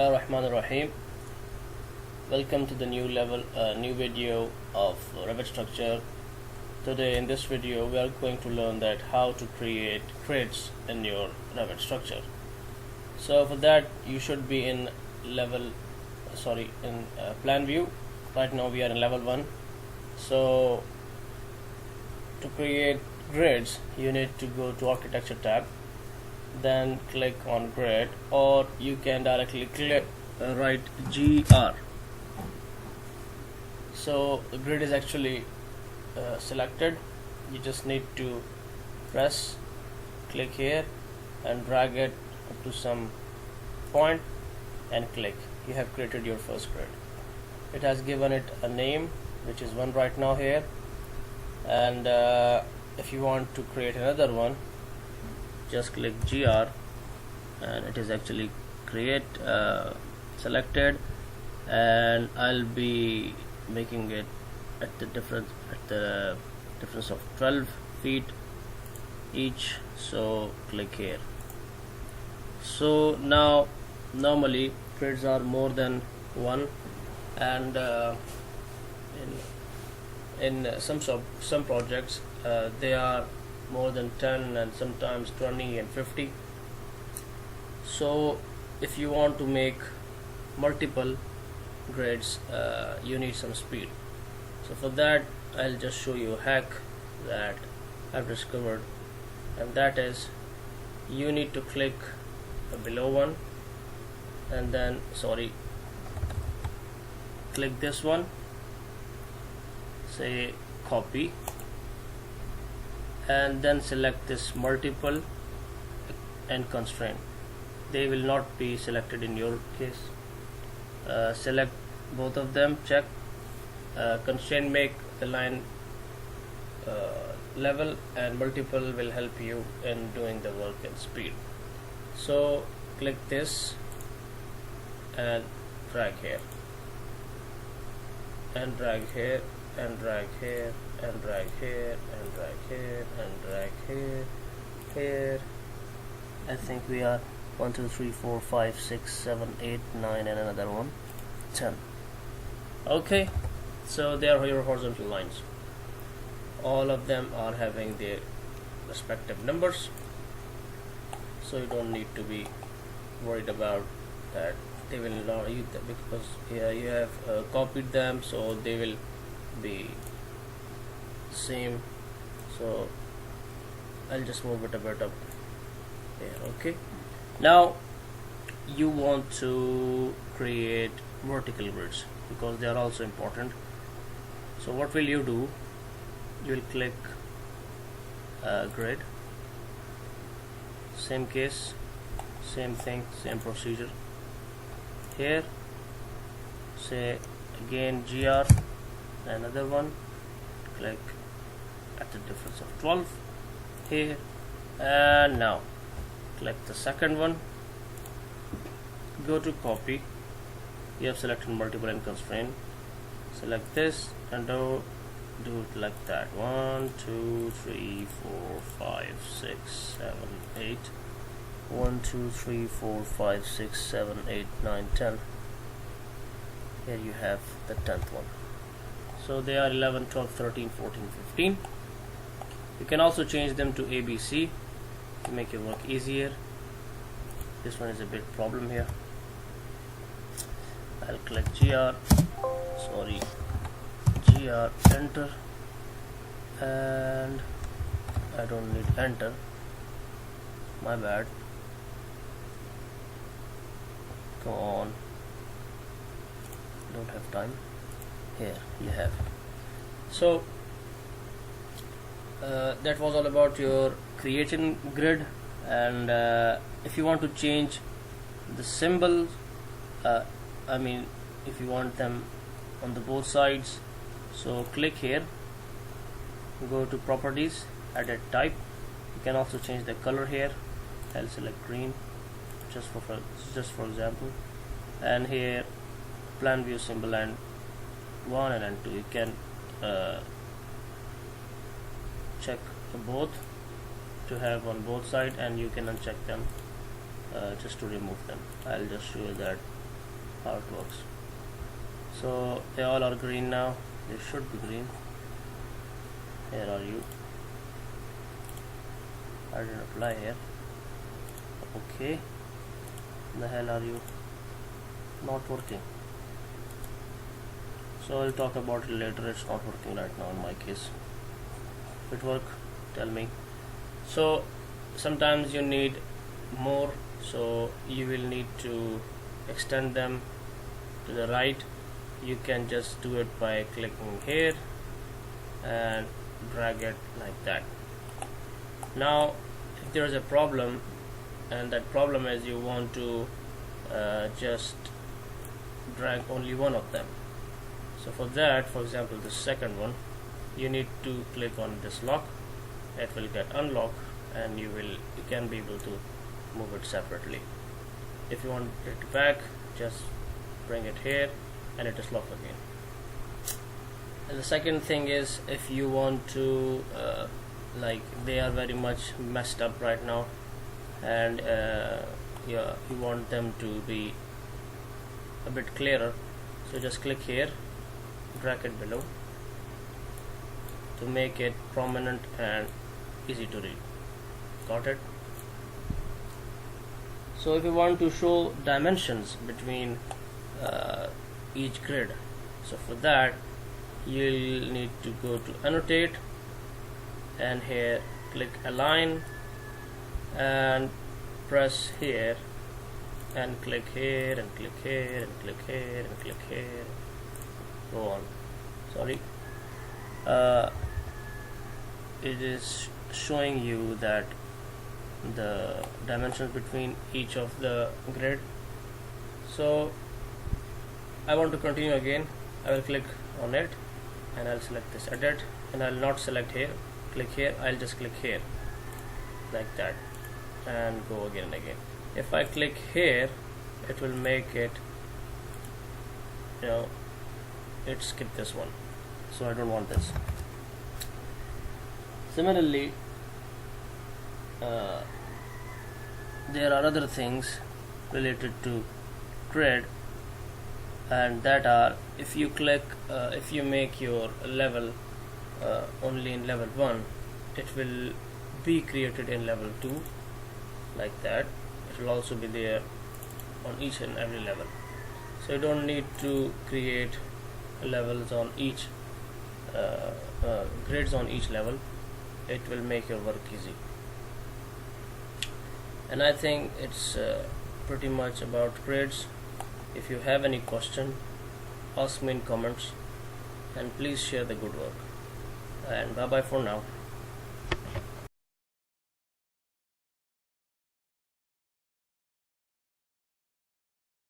Bismillahirrahmanirrahim. Welcome to the new video of revit structure. Today in this video we are going to learn that how to create grids in your revit structure. So for that you should be in plan view. Right now we are in level 1. So to create grids you need to go to architecture tab, then click on grid, or you can directly write GR. So the grid is actually selected. You just need to click here and drag it up to some point and click. You have created your first grid. It has given it a name, which is 1 right now here, and if you want to create another one, just click GR and it is actually selected, and I'll be making it at the difference of 12 feet each. So click here. So now normally grids are more than 1, and in some projects they are more than 10 and sometimes 20 and 50. So if you want to make multiple grids, you need some speed. So for that I'll just show you a hack that I've discovered, and that is you need to click the below one and then click this one, say copy, and then select this multiple and constraint. They will not be selected in your case. Select both of them, check constraint, make the line level, and multiple will help you in doing the work and speed. So click this and drag here and drag here and drag here and drag here and drag here and drag here. I think we are 1 2 3 4 5 6 7 8 9 and another one 10. Okay, so they are your horizontal lines. All of them are having their respective numbers, so you don't need to be worried about that. They will not use that because you have copied them, so they will be same. So I'll just move it a bit up here. Okay, now you want to create vertical grids because they are also important. So what will you do? You will click grid, same case, same thing, same procedure. Here say again GR, another one, click at the difference of 12 here, and now click the second one, go to copy. You have selected multiple and constraint. Select this and do it like that. 1 2 3 4 5 6 7 8. 1 2 3 4 5 6 7 8 9 10. Here you have the 10th one. So they are 11 12 13 14 15. You can also change them to ABC to make your work easier. This one is a bit problem here. I'll click GR, enter, and I don't need enter, my bad. Go on, don't have time. Here you have. So that was all about your creating grid, and if you want to change the symbol, if you want them on the both sides, so click here, go to properties, edit type. You can also change the color here. I'll select green just for example, and here plan view symbol and 1 and 2. You can check both to have on both sides, and you can uncheck them just to remove them. I'll just show you that how it works. So they all are green now. They should be green. Here are you. I didn't apply here. Okay. The hell are you? Not working. So I'll talk about it later. It's not working right now in my case. If it work, tell me. So sometimes you need more, so you will need to extend them to the right. You can just do it by clicking here and drag it like that. Now if there is a problem, and that problem is you want to just drag only one of them, so for that, for example the second one, you need to click on this lock. It will get unlocked and you can be able to move it separately. If you want it back, just bring it here and it is locked again. And the second thing is, if you want to like they are very much messed up right now, and you want them to be a bit clearer, so just click here, drag it below to make it prominent and easy to read. Got it? So if you want to show dimensions between each grid, so for that you'll need to go to annotate and here click align and press here and click here and click here and click here and click here, go on. Sorry, it is showing you that the dimensions between each of the grid. So I want to continue again. I will click on it and I'll select this edit, and I'll not select here, click here, I'll just click here like that and go again and again. If I click here, it will make it, it skip this one, so I don't want this. Similarly, there are other things related to grid, and that are, if you click if you make your level only in level 1, it will be created in level 2 like that. It will also be there on each and every level, so you don't need to create levels on each grids on each level. It will make your work easy. And I think it's pretty much about grids. If you have any question, ask me in comments, and please share the good work. And bye bye for now.